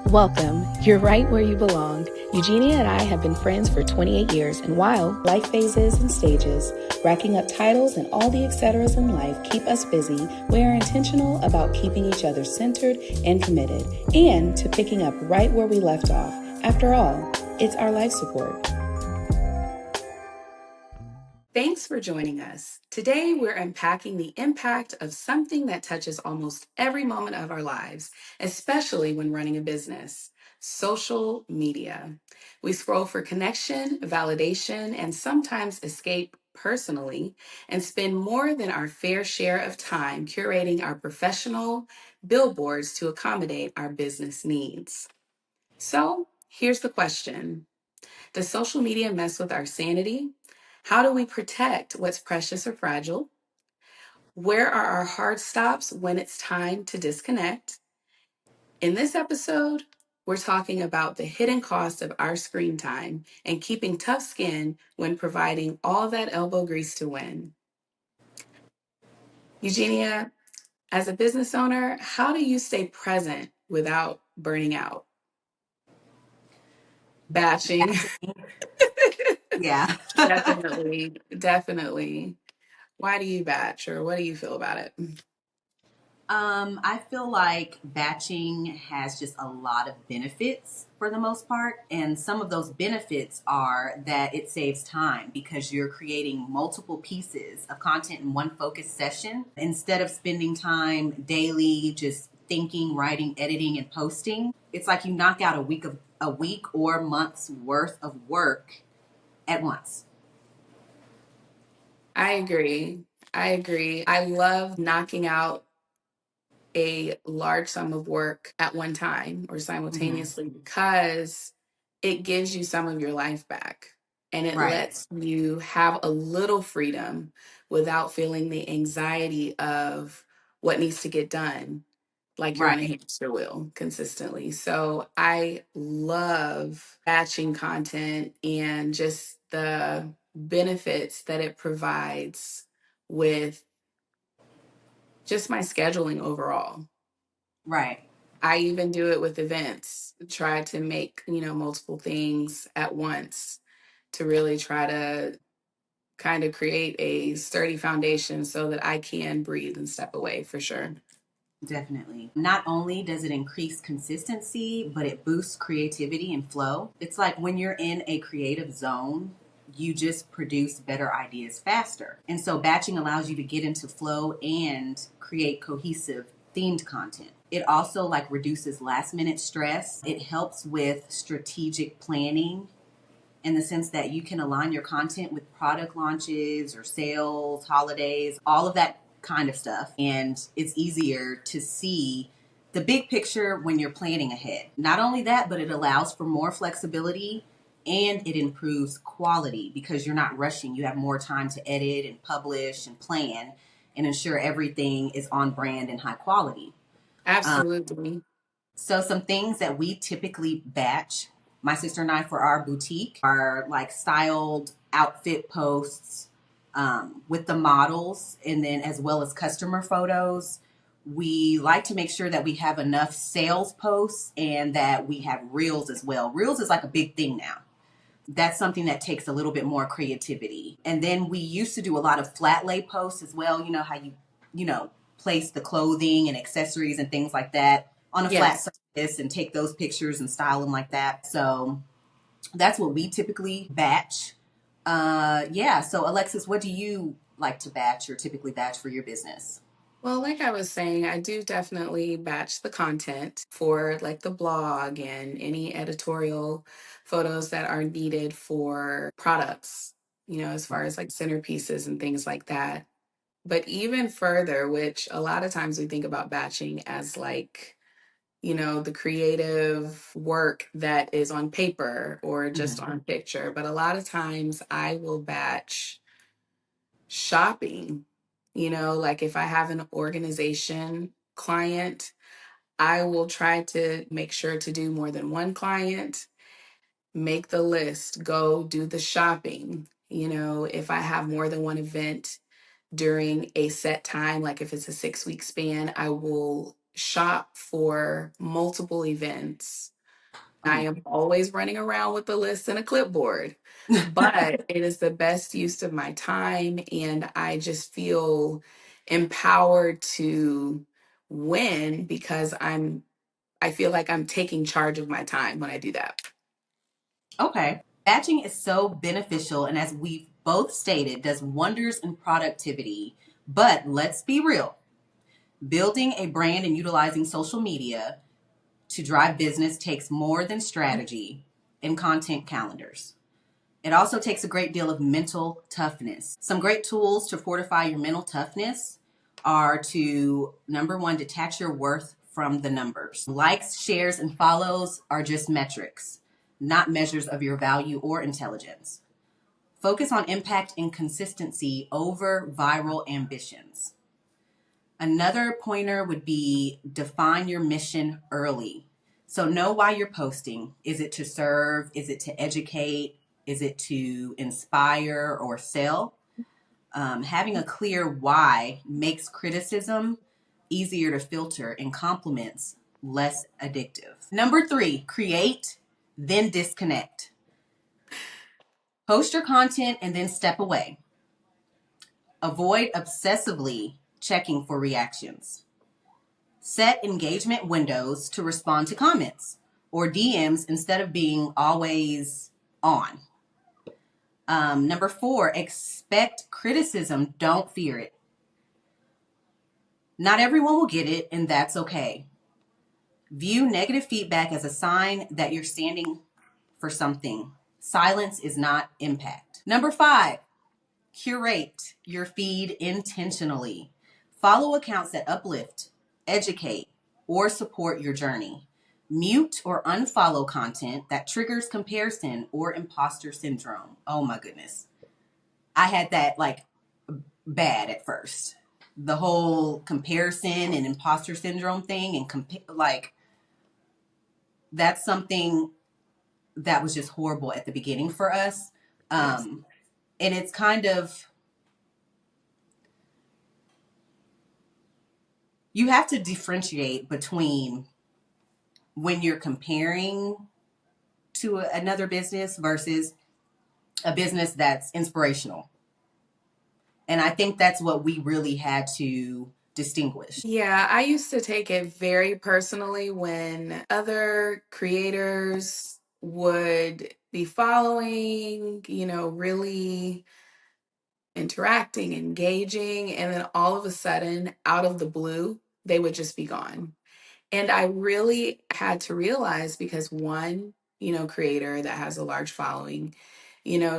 Welcome. You're right where you belong. Eugenia and I have been friends for 28 years, and while life phases and stages, racking up titles and all the etceteras in life keep us busy, we are intentional about keeping each other centered and committed, and to picking up right where we left off. After all, it's our life support. Thanks for joining us. Today, we're unpacking the impact of something that touches almost every moment of our lives, especially when running a business: social media. We scroll for connection, validation, and sometimes escape personally, and spend more than our fair share of time curating our professional billboards to accommodate our business needs. So, here's the question: does social media mess with our sanity? How do we protect what's precious or fragile? Where are our hard stops when it's time to disconnect? In this episode, we're talking about the hidden cost of our screen time and keeping tough skin when providing all that elbow grease to win. Eugenia, as a business owner, how do you stay present without burning out? Batching. Yeah. Definitely, definitely. Why do you batch, or what do you feel about it? I feel like batching has just a lot of benefits for the most part. And some of those benefits are that it saves time because you're creating multiple pieces of content in one focused session instead of spending time daily just thinking, writing, editing, and posting. It's like you knock out a week or month's worth of work at once. I agree. I agree. I love knocking out a large sum of work at one time or Mm-hmm. simultaneously because it gives you some of your life back and it Right. lets you have a little freedom without feeling the anxiety of what needs to get done, like you're on a Right. hamster wheel consistently. So I love batching content and just the benefits that it provides with just my scheduling overall. Right. I even do it with events, try to make, multiple things at once to really try to kind of create a sturdy foundation so that I can breathe and step away for sure. Definitely. Not only does it increase consistency, but it boosts creativity and flow. It's like when you're in a creative zone, you just produce better ideas faster. And so batching allows you to get into flow and create cohesive themed content. It also like reduces last minute stress. It helps with strategic planning in the sense that you can align your content with product launches or sales, holidays, all of that kind of stuff. And it's easier to see the big picture when you're planning ahead. Not only that, but it allows for more flexibility and it improves quality because you're not rushing. You have more time to edit and publish and plan and ensure everything is on brand and high quality. Um, Absolutely. so some things that we typically batch, my sister and I, for our boutique are like styled outfit posts with the models, and then as well as customer photos. We like to make sure that we have enough sales posts and that we have reels as well. Reels is like a big thing now. That's something that takes a little bit more creativity. And then we used to do a lot of flat lay posts as well. You know how you place the clothing and accessories and things like that on a flat Yes. surface and take those pictures and style them like that. So that's what we typically batch. Yeah. So Alexis, what do you like to batch or typically batch for your business? Well, like I was saying, I do definitely batch the content for like the blog and any editorial photos that are needed for products, as far as like centerpieces and things like that. But even further, which a lot of times we think about batching as like, the creative work that is on paper or just Mm-hmm. on picture. But a lot of times I will batch shopping, like if I have an organization client, I will try to make sure to do more than one client, make the list, go do the shopping. If I have more than one event during a set time, like if it's a 6-week span, I will shop for multiple events. I Mm. am always running around with a list and a clipboard, but it is the best use of my time. And I just feel empowered to win because I feel like I'm taking charge of my time when I do that. Okay. Batching is so beneficial, and as we've both stated, does wonders in productivity. But let's be real, building a brand and utilizing social media to drive business takes more than strategy and content calendars. It also takes a great deal of mental toughness. Some great tools to fortify your mental toughness are to, number one, detach your worth from the numbers. Likes, shares, and follows are just metrics, not measures of your value or intelligence. Focus on impact and consistency over viral ambitions. Another pointer would be define your mission early. So know why you're posting. Is it to serve? Is it to educate? Is it to inspire or sell? Having a clear why makes criticism easier to filter and compliments less addictive. Number 3, create, then disconnect. Post your content and then step away. Avoid obsessively checking for reactions. Set engagement windows to respond to comments or DMs instead of being always on. Number 4, expect criticism. Don't fear it. Not everyone will get it, and that's okay. View negative feedback as a sign that you're standing for something. Silence is not impact. Number 5, curate your feed intentionally. Follow accounts that uplift, educate, or support your journey. Mute or unfollow content that triggers comparison or imposter syndrome. Oh my goodness. I had that like bad at first. The whole comparison and imposter syndrome thing, and like that's something that was just horrible at the beginning for us. Yes. And it's kind of, you have to differentiate between when you're comparing to another business versus a business that's inspirational. And I think that's what we really had to distinguish. Yeah, I used to take it very personally when other creators would be following, really interacting, engaging, and then all of a sudden, out of the blue, they would just be gone. And I really had to realize because one, creator that has a large following,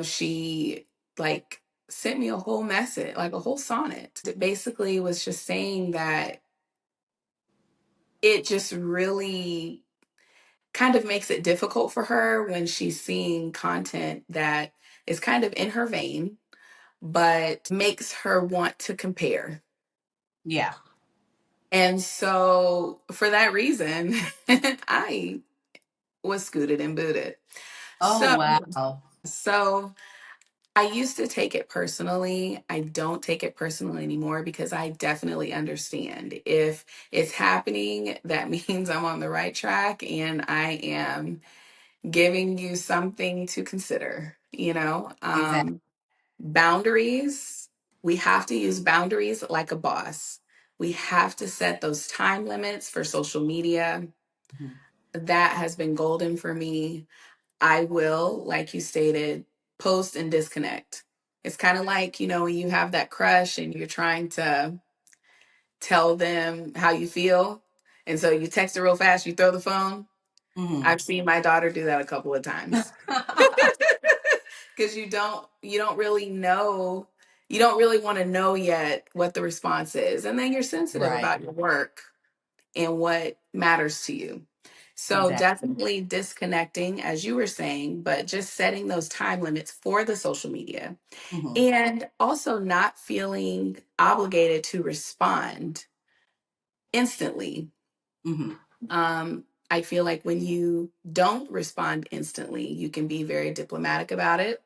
she like sent me a whole message, like a whole sonnet. It basically was just saying that it just really kind of makes it difficult for her when she's seeing content that is kind of in her vein, but makes her want to compare. Yeah. And so for that reason, I was scooted and booted. Oh, So wow. so I used to take it personally. I don't take it personally anymore because I definitely understand. If it's happening, that means I'm on the right track and I am giving you something to consider, Exactly. boundaries. We have to use boundaries like a boss. We have to set those time limits for social media. Mhm. That has been golden for me. I will, like you stated, post and disconnect. It's kind of like, when you have that crush and you're trying to tell them how you feel. And so you text it real fast, you throw the phone. Mhm. I've seen my daughter do that a couple of times. Because you don't really know, you don't really want to know yet what the response is. And then you're sensitive Right. about your work and what matters to you. So Exactly. definitely disconnecting, as you were saying, but just setting those time limits for the social media Mhm. and also not feeling obligated to respond instantly. Mhm. I feel like when you don't respond instantly, you can be very diplomatic about it.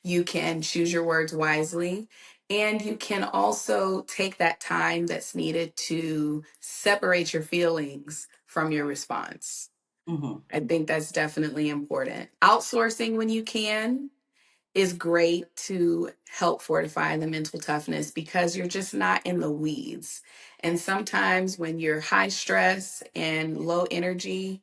You can choose your words wisely. And you can also take that time that's needed to separate your feelings from your response. Mm-hmm. I think that's definitely important. Outsourcing when you can is great to help fortify the mental toughness because you're just not in the weeds. And sometimes when you're high stress and low energy,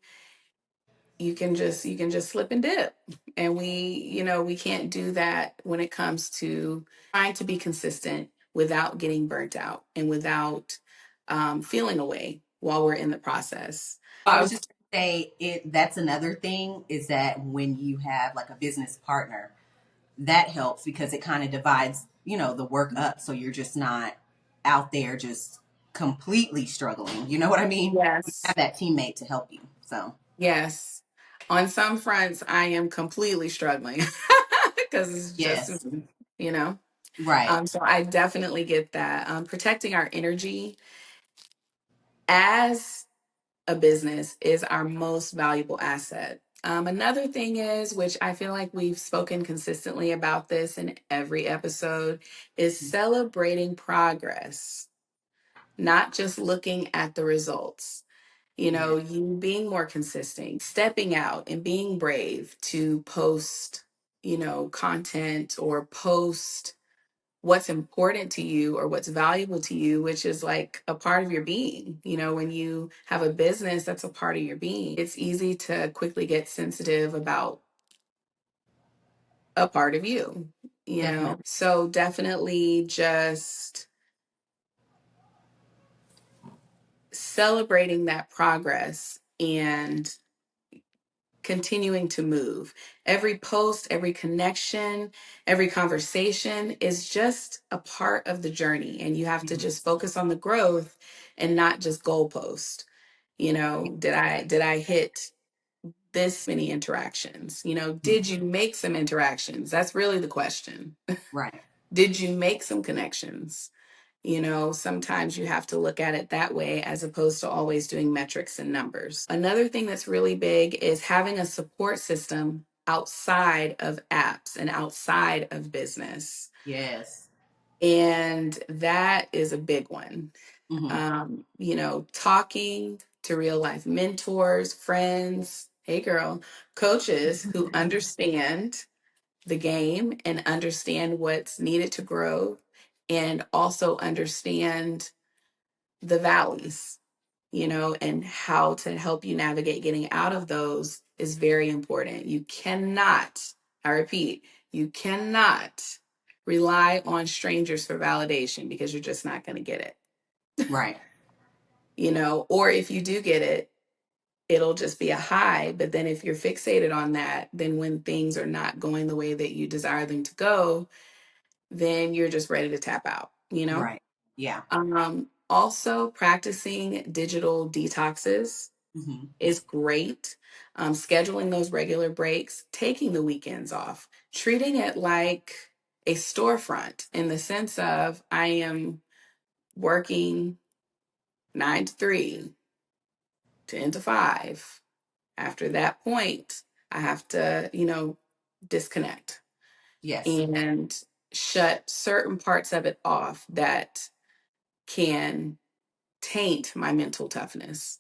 you can just slip and dip. And we can't do that when it comes to trying to be consistent without getting burnt out and without feeling away while we're in the process. I was just gonna say it. That's another thing is that when you have like a business partner, that helps because it kind of divides, the work up. So you're just not out there just completely struggling. You know what I mean? You have Yes. that teammate to help you. So, Yes. On some fronts, I am completely struggling because it's just, yes, you know. right. So I definitely get that. Protecting our energy as a business is our most valuable asset. Another thing is, which I feel like we've spoken consistently about this in every episode, is celebrating progress, not just looking at the results. Yeah. You being more consistent, stepping out and being brave to post, content or post what's important to you or what's valuable to you, which is like a part of your being. When you have a business, that's a part of your being. It's easy to quickly get sensitive about a part of you. Definitely. So definitely just celebrating that progress and continuing to move. Every post, every connection, every conversation is just a part of the journey. And you have to Mhm. just focus on the growth and not just goalpost. Did I hit this many interactions? Did you make some interactions? That's really the question. Right. Did you make some connections? Sometimes you have to look at it that way as opposed to always doing metrics and numbers. Another thing that's really big is having a support system outside of apps and outside of business. Yes. And that is a big one. Hmm. Talking to real life mentors, friends, hey girl, coaches who understand the game and understand what's needed to grow and also understand the valleys, and how to help you navigate getting out of those is very important. You cannot, I repeat, you cannot rely on strangers for validation because you're just not going to get it, Right. or if you do get it, it'll just be a high. But then if you're fixated on that, then when things are not going the way that you desire them to go, then you're just ready to tap out. Right. Yeah. Also, practicing digital detoxes Hmm. is great. Scheduling those regular breaks, taking the weekends off, treating it like a storefront in the sense of I am working 9 to 3, 10 to 5. After that point, I have to, disconnect Yes. and shut certain parts of it off that can taint my mental toughness.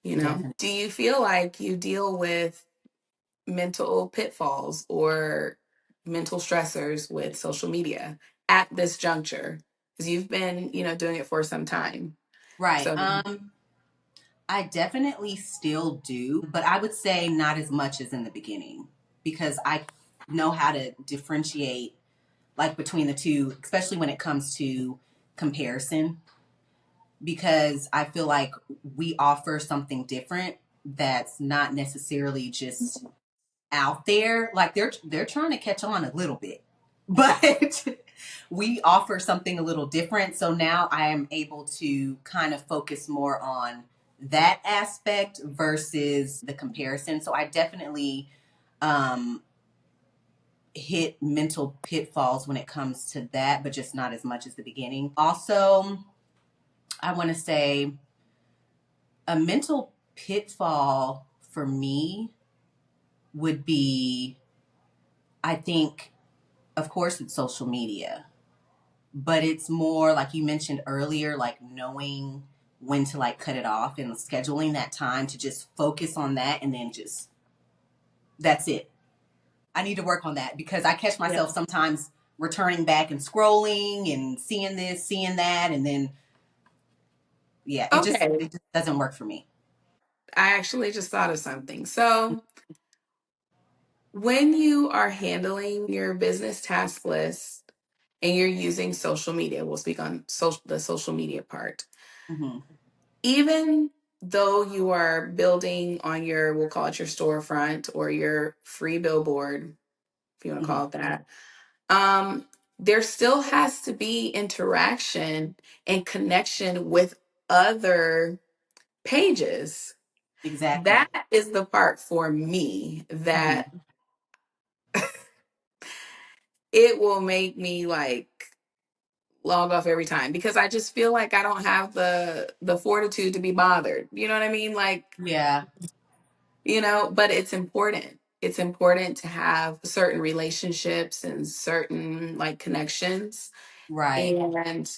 Definitely. Do you feel like you deal with mental pitfalls or mental stressors with social media at this juncture? Because you've been, doing it for some time. Right. So, I definitely still do, but I would say not as much as in the beginning because I know how to differentiate like between the two, especially when it comes to comparison, because I feel like we offer something different that's not necessarily just out there. Like they're trying to catch on a little bit, but we offer something a little different. So now I am able to kind of focus more on that aspect versus the comparison. So I definitely um, hit mental pitfalls when it comes to that, but just not as much as the beginning. Also, I want to say a mental pitfall for me would be, I think, of course, it's social media, but it's more like you mentioned earlier, like knowing when to like cut it off and scheduling that time to just focus on that, and then just that's it. I need to work on that because I catch Yeah. myself sometimes returning back and scrolling and seeing this, seeing that, and then yeah, Okay. it just doesn't work for me. I actually just thought of something. So, when you are handling your business task list and you're using social media, we'll speak on the social media part. Mm-hmm. Even though you are building on your, we'll call it your storefront or your free billboard, if you want to Mm-hmm. call it that, um, there still has to be interaction and connection with other pages. Exactly. That is the part for me that Mm-hmm. it will make me like log off every time because I just feel like I don't have the fortitude to be bothered. You know what I mean? Like, Yeah. but it's important. It's important to have certain relationships and certain like connections. Right. And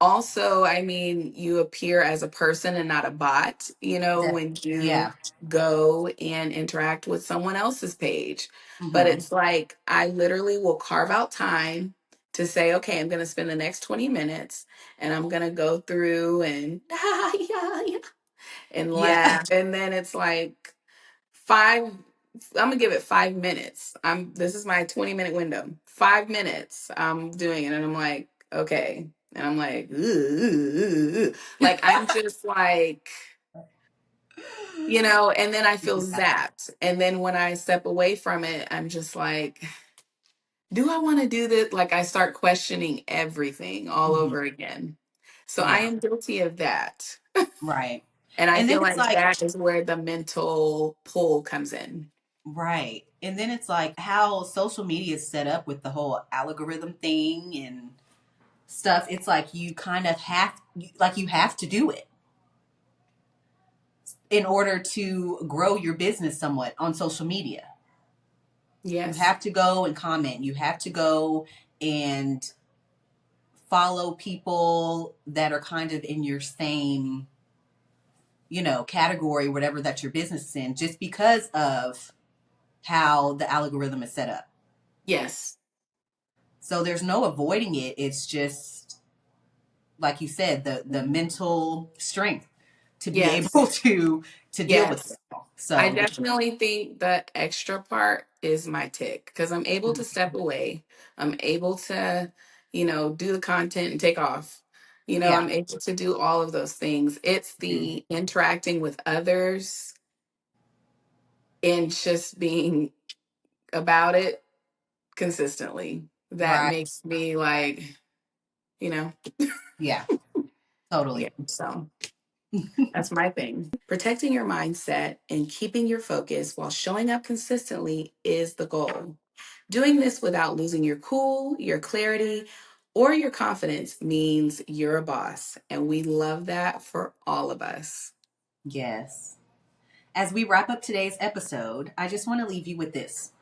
also, I mean, you appear as a person and not a bot, That. when you Yeah. go and interact with someone else's page. But Mm-hmm. it's like, I literally will carve out time to say, okay, I'm going to spend the next 20 minutes and I'm going to go through and, yeah, yeah, and Yeah. laugh. And then it's like, I'm gonna give it 5 minutes. This is my 20-minute window. 5 minutes I'm doing it and I'm like, okay. And I'm like, "Ugh." Like I'm just like, and then I feel Yeah. zapped. And then when I step away from it, I'm just like, do I want to do this? Like I start questioning everything all Mm-hmm. over again. So I Yeah. am guilty of that. Right. And I And then feel it's like like, that is where the mental pull comes in. right. And then it's like how social media is set up with the whole algorithm thing and stuff. It's like you kind of you have to do it in order to grow your business somewhat on social media. You Yes. have to go and comment. You have to go and follow people that are kind of in your same, category, whatever that your business is in, just because of how the algorithm is set up. Yes. So there's no avoiding it. It's just like you said, the mental strength to be Yes. able to deal with Yes. it all. I So definitely think the extra part is my tick because I'm able to step away. I'm able to, do the content and take off. yeah. I'm able to do all of those things. It's Mhm. the interacting with others and just being about it consistently that Right. makes me like, you know, Yeah. yeah. Totally. So that's my thing. Protecting your mindset and keeping your focus while showing up consistently is the goal. Doing this without losing your cool, your clarity, or your confidence means you're a boss. And we love that for all of us. Yes. As we wrap up today's episode, I just want to leave you with this.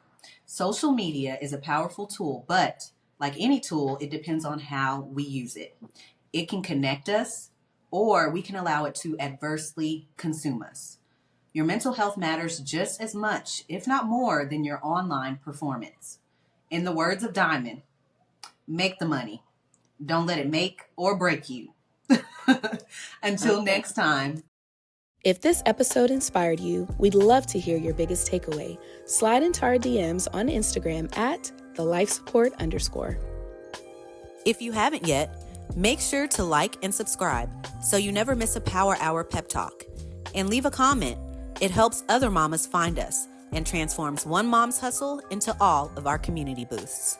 Social media is a powerful tool, but like any tool, it depends on how we use it. It can connect us, or we can allow it to adversely consume us. Your mental health matters just as much, if not more, than your online performance. In the words of Diamond, make the money. Don't let it make or break you. Until Okay. next time. If this episode inspired you, we'd love to hear your biggest takeaway. Slide into our DMs on Instagram at @thelifesupport_. If you haven't yet, make sure to like and subscribe so you never miss a Power Hour pep talk. And leave a comment. It helps other mamas find us and transforms one mom's hustle into all of our community boosts.